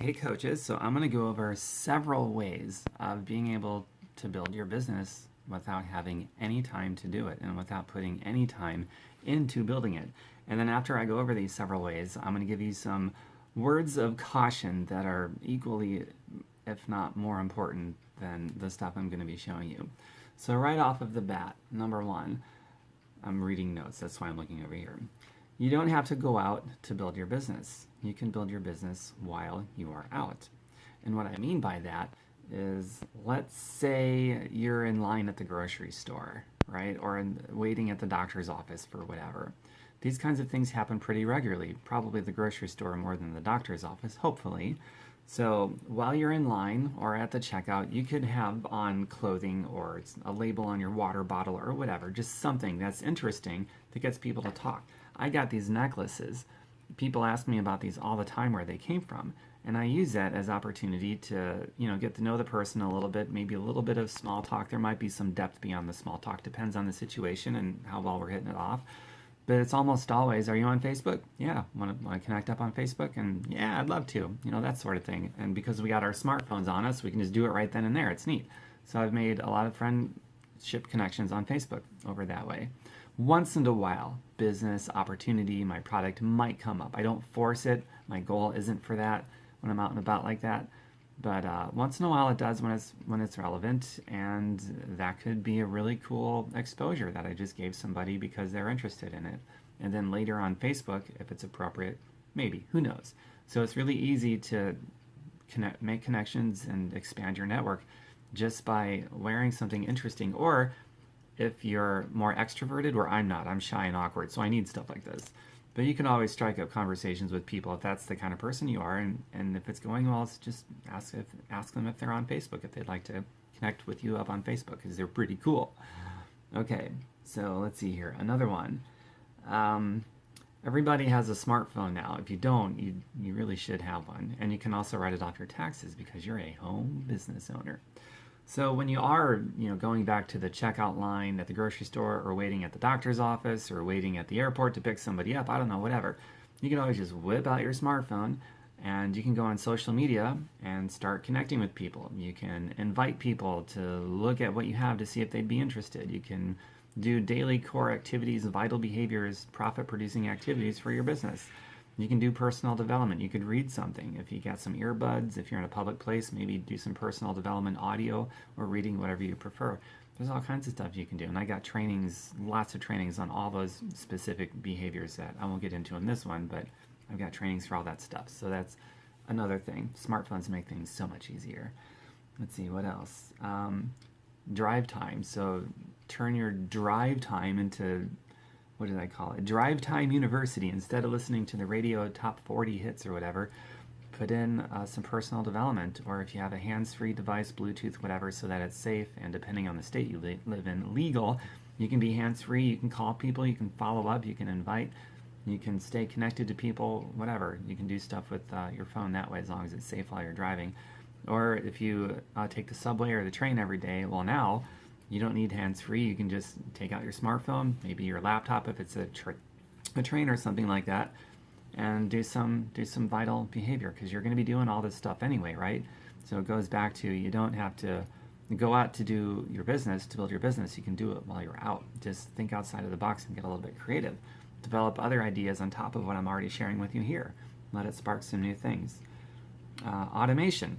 Hey coaches, so I'm going to go over several ways of being able to build your business without having any time to do it and without putting any time into building it. And then after I go over these several ways, I'm going to give you some words of caution that are equally, if not more important than the stuff I'm going to be showing you. So right off of the bat, number one, I'm reading notes, that's why I'm looking over here. You don't have to go out to build your business. You can build your business while you are out. And what I mean by that is, let's say you're in line at the grocery store, right? Or waiting at the doctor's office for whatever. These kinds of things happen pretty regularly, probably the grocery store more than the doctor's office, hopefully. So while you're in line or at the checkout, you could have on clothing or a label on your water bottle or whatever, just something that's interesting that gets people to talk. I got these necklaces. People ask me about these all the time, where they came from. And I use that as opportunity to, get to know the person a little bit, maybe a little bit of small talk. There might be some depth beyond the small talk, depends on the situation and how well we're hitting it off. But it's almost always, are you on Facebook? Yeah, want to connect up on Facebook? And yeah, I'd love to, that sort of thing. And because we got our smartphones on us, we can just do it right then and there. It's neat. So I've made a lot of friendship connections on Facebook over that way. Once in a while, business opportunity, my product might come up. I don't force it. My goal isn't for that when I'm out and about like that. But once in a while it does when it's relevant, and that could be a really cool exposure that I just gave somebody because they're interested in it. And then later on Facebook, if it's appropriate, maybe, who knows. So it's really easy to make connections and expand your network just by wearing something interesting. Or if you're more extroverted, where I'm not, I'm shy and awkward, so I need stuff like this. But you can always strike up conversations with people if that's the kind of person you are, and if it's going well, it's just ask them if they're on Facebook, if they'd like to connect with you up on Facebook, because they're pretty cool. Okay, so let's see here. Another one. Everybody has a smartphone now. If you don't, you really should have one. And you can also write it off your taxes because you're a home business owner. So when you are, going back to the checkout line at the grocery store, or waiting at the doctor's office, or waiting at the airport to pick somebody up, I don't know, whatever, you can always just whip out your smartphone and you can go on social media and start connecting with people. You can invite people to look at what you have to see if they'd be interested. You can do daily core activities, vital behaviors, profit-producing activities for your business. You can do personal development. You could read something. If you got some earbuds, if you're in a public place, maybe do some personal development audio or reading, whatever you prefer. There's all kinds of stuff you can do. And I got trainings, lots of trainings on all those specific behaviors that I won't get into in this one, but I've got trainings for all that stuff. So that's another thing. Smartphones make things so much easier. Let's see, what else? Drive time. So turn your drive time into, what did I call it? Drive Time University. Instead of listening to the radio top 40 hits or whatever, put in some personal development. Or if you have a hands-free device, Bluetooth, whatever, so that it's safe, and depending on the state you live in, legal, you can be hands-free, you can call people, you can follow up, you can invite, you can stay connected to people, whatever. You can do stuff with your phone that way, as long as it's safe while you're driving. Or if you take the subway or the train every day, well, now you don't need hands-free. You can just take out your smartphone, maybe your laptop if it's a train or something like that, and do some vital behavior, because you're going to be doing all this stuff anyway, right? So it goes back to, you don't have to go out to do your business, to build your business. You can do it while you're out. Just think outside of the box and get a little bit creative. Develop other ideas on top of what I'm already sharing with you here. Let it spark some new things. Automation.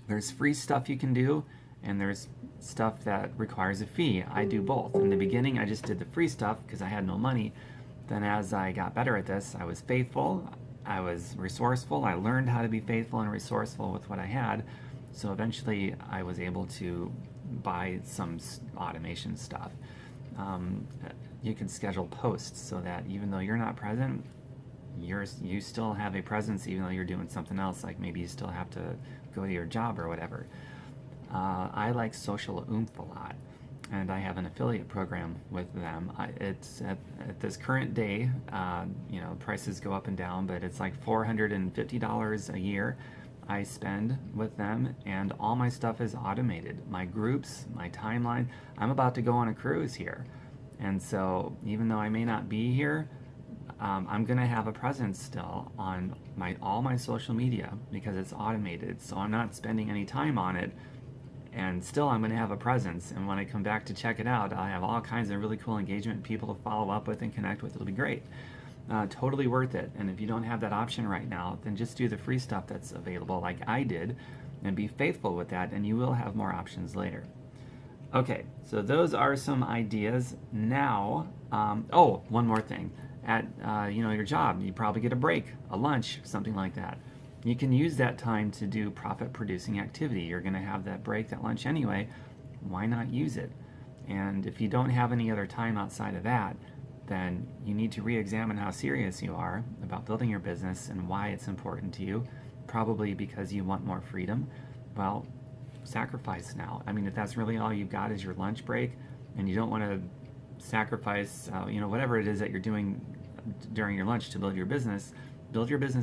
There's free stuff you can do, and there's stuff that requires a fee. I do both. In the beginning, I just did the free stuff because I had no money. Then as I got better at this, I was faithful, I was resourceful, I learned how to be faithful and resourceful with what I had. So eventually I was able to buy some automation stuff. You can schedule posts so that even though you're not present, you still have a presence, even though you're doing something else, like maybe you still have to go to your job or whatever. I like Social Oomph a lot, and I have an affiliate program with them. It's at this current day, prices go up and down, but it's like $450 a year I spend with them, and all my stuff is automated. My groups, my timeline. I'm about to go on a cruise here, and so even though I may not be here, I'm going to have a presence still on all my social media because it's automated. So I'm not spending any time on it. And still, I'm going to have a presence. And when I come back to check it out, I'll have all kinds of really cool engagement people to follow up with and connect with. It'll be great. Totally worth it. And if you don't have that option right now, then just do the free stuff that's available like I did and be faithful with that, and you will have more options later. Okay, so those are some ideas. Now, one more thing. At your job, you probably get a break, a lunch, something like that. You can use that time to do profit-producing activity. You're going to have that break, that lunch anyway. Why not use it? And if you don't have any other time outside of that, then you need to re-examine how serious you are about building your business and why it's important to you. Probably because you want more freedom. Well, sacrifice now. I mean, if that's really all you've got is your lunch break, and you don't want to sacrifice, whatever it is that you're doing during your lunch to build your business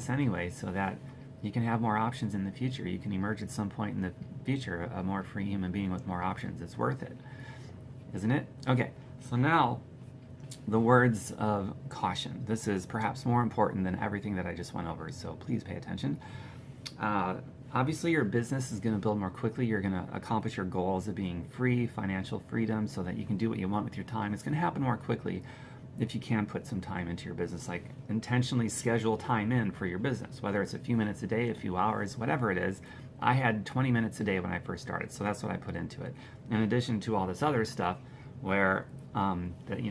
anyway, so that you can have more options in the future. You can emerge at some point in the future a more free human being with more options. It's worth it, isn't it? Okay, so now the words of caution. This is perhaps more important than everything that I just went over, so please pay attention. Obviously, your business is going to build more quickly. You're going to accomplish your goals of being free, financial freedom, so that you can do what you want with your time. It's going to happen more quickly if you can put some time into your business, like intentionally schedule time in for your business, whether it's a few minutes a day, a few hours, whatever it is. I had 20 minutes a day when I first started, so that's what I put into it. In addition to all this other stuff where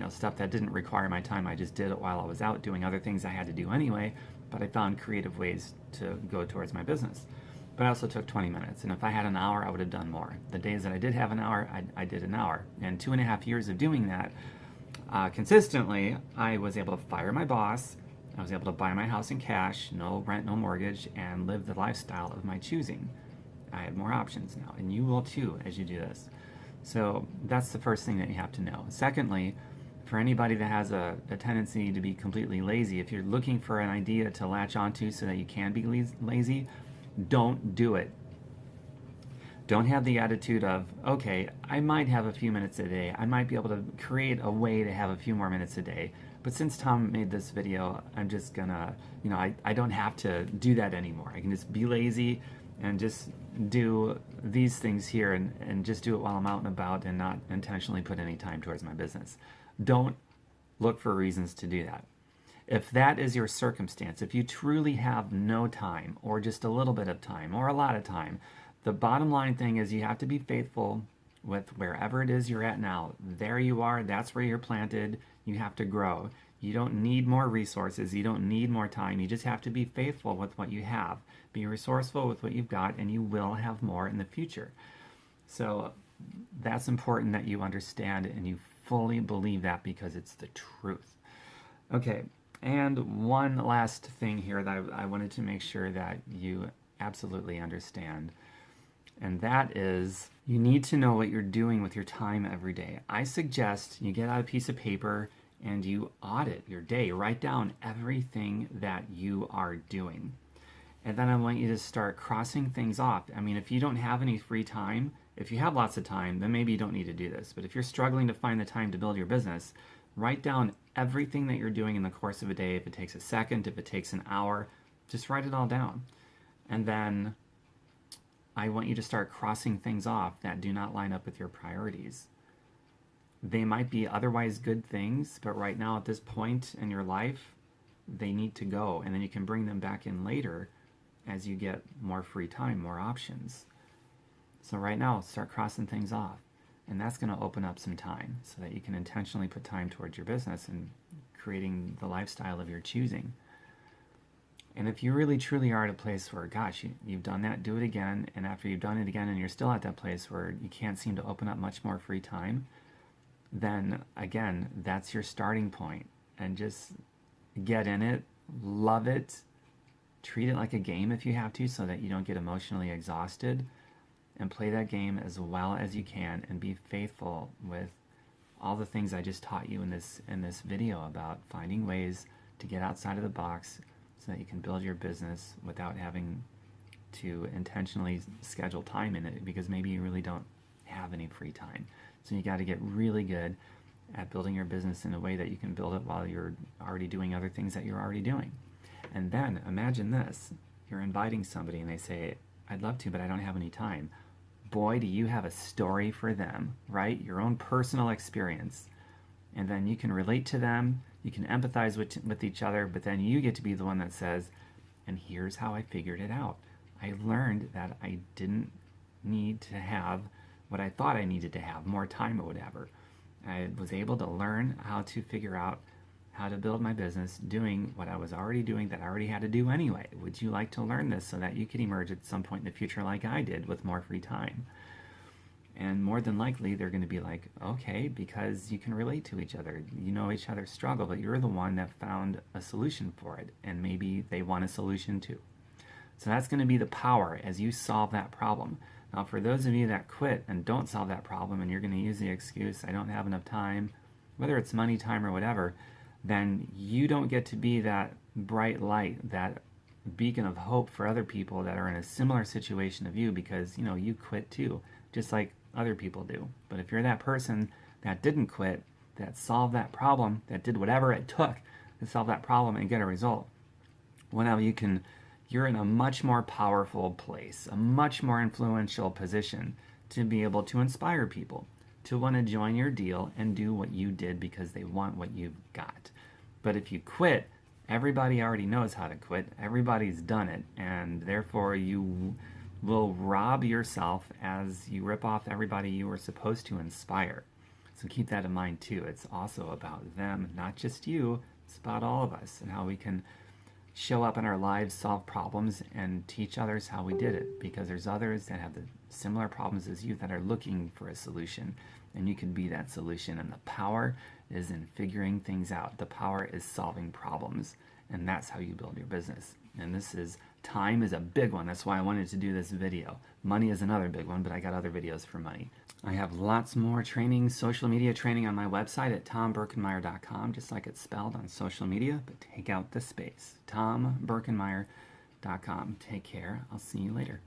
stuff that didn't require my time, I just did it while I was out doing other things I had to do anyway, but I found creative ways to go towards my business. But I also took 20 minutes, and if I had an hour, I would have done more. The days that I did have an hour, I did an hour. And 2.5 years of doing that consistently, I was able to fire my boss. I was able to buy my house in cash, no rent, no mortgage, and live the lifestyle of my choosing. I have more options now, and you will too as you do this. So that's the first thing that you have to know. Secondly, for anybody that has a tendency to be completely lazy, if you're looking for an idea to latch onto so that you can be lazy, don't do it. Don't have the attitude of, okay, I might have a few minutes a day. I might be able to create a way to have a few more minutes a day. But since Tom made this video, I'm just gonna, I don't have to do that anymore. I can just be lazy and just do these things here and just do it while I'm out and about and not intentionally put any time towards my business. Don't look for reasons to do that. If that is your circumstance, if you truly have no time or just a little bit of time or a lot of time, the bottom line thing is you have to be faithful with wherever it is you're at now. There you are, that's where you're planted. You have to grow. You don't need more resources. You don't need more time. You just have to be faithful with what you have. Be resourceful with what you've got, and you will have more in the future. So that's important that you understand and you fully believe that because it's the truth. Okay, and one last thing here that I wanted to make sure that you absolutely understand, and that is you need to know what you're doing with your time every day. I suggest you get out a piece of paper and you audit your day. Write down everything that you are doing. And then I want you to start crossing things off. I mean, if you don't have any free time, if you have lots of time, then maybe you don't need to do this. But if you're struggling to find the time to build your business, write down everything that you're doing in the course of a day. If it takes a second, if it takes an hour, just write it all down. And then I want you to start crossing things off that do not line up with your priorities. They might be otherwise good things, but right now at this point in your life, they need to go. And then you can bring them back in later as you get more free time, more options. So right now, start crossing things off. And that's going to open up some time so that you can intentionally put time towards your business and creating the lifestyle of your choosing. And if you really truly are at a place where, gosh, you've done that, do it again. And after you've done it again and you're still at that place where you can't seem to open up much more free time, then again, that's your starting point. And just get in it, love it, treat it like a game if you have to so that you don't get emotionally exhausted, and play that game as well as you can and be faithful with all the things I just taught you in this video about finding ways to get outside of the box so that you can build your business without having to intentionally schedule time in it because maybe you really don't have any free time. So you got to get really good at building your business in a way that you can build it while you're already doing other things that you're already doing. And then imagine this. You're inviting somebody and they say, I'd love to, but I don't have any time. Boy, do you have a story for them, right? Your own personal experience. And then you can relate to them, you can empathize with each other, but then you get to be the one that says, and here's how I figured it out. I learned that I didn't need to have what I thought I needed to have, more time or whatever. I was able to learn how to figure out how to build my business doing what I was already doing that I already had to do anyway. Would you like to learn this so that you could emerge at some point in the future like I did with more free time? And more than likely, they're going to be like, okay, because you can relate to each other. You know each other's struggle, but you're the one that found a solution for it. And maybe they want a solution too. So that's going to be the power as you solve that problem. Now, for those of you that quit and don't solve that problem, and you're going to use the excuse, I don't have enough time, whether it's money, time, or whatever, then you don't get to be that bright light, that beacon of hope for other people that are in a similar situation of you, because, you quit too, just like other people do. But if you're that person that didn't quit, that solved that problem, that did whatever it took to solve that problem and get a result, well, now you're in a much more powerful place, a much more influential position to be able to inspire people to want to join your deal and do what you did because they want what you've got. But if you quit, everybody already knows how to quit. Everybody's done it, and therefore you will rob yourself as you rip off everybody you were supposed to inspire. So keep that in mind too. It's also about them, not just you. It's about all of us and how we can show up in our lives, solve problems, and teach others how we did it, because there's others that have the similar problems as you that are looking for a solution, and you can be that solution. And the power is in figuring things out. The power is solving problems, and that's how you build your business. And time is a big one. That's why I wanted to do this video. Money is another big one, but I got other videos for money. I have lots more training, social media training on my website at tomberkenmeyer.com, just like it's spelled on social media, but take out the space. tomberkenmeyer.com. Take care. I'll see you later.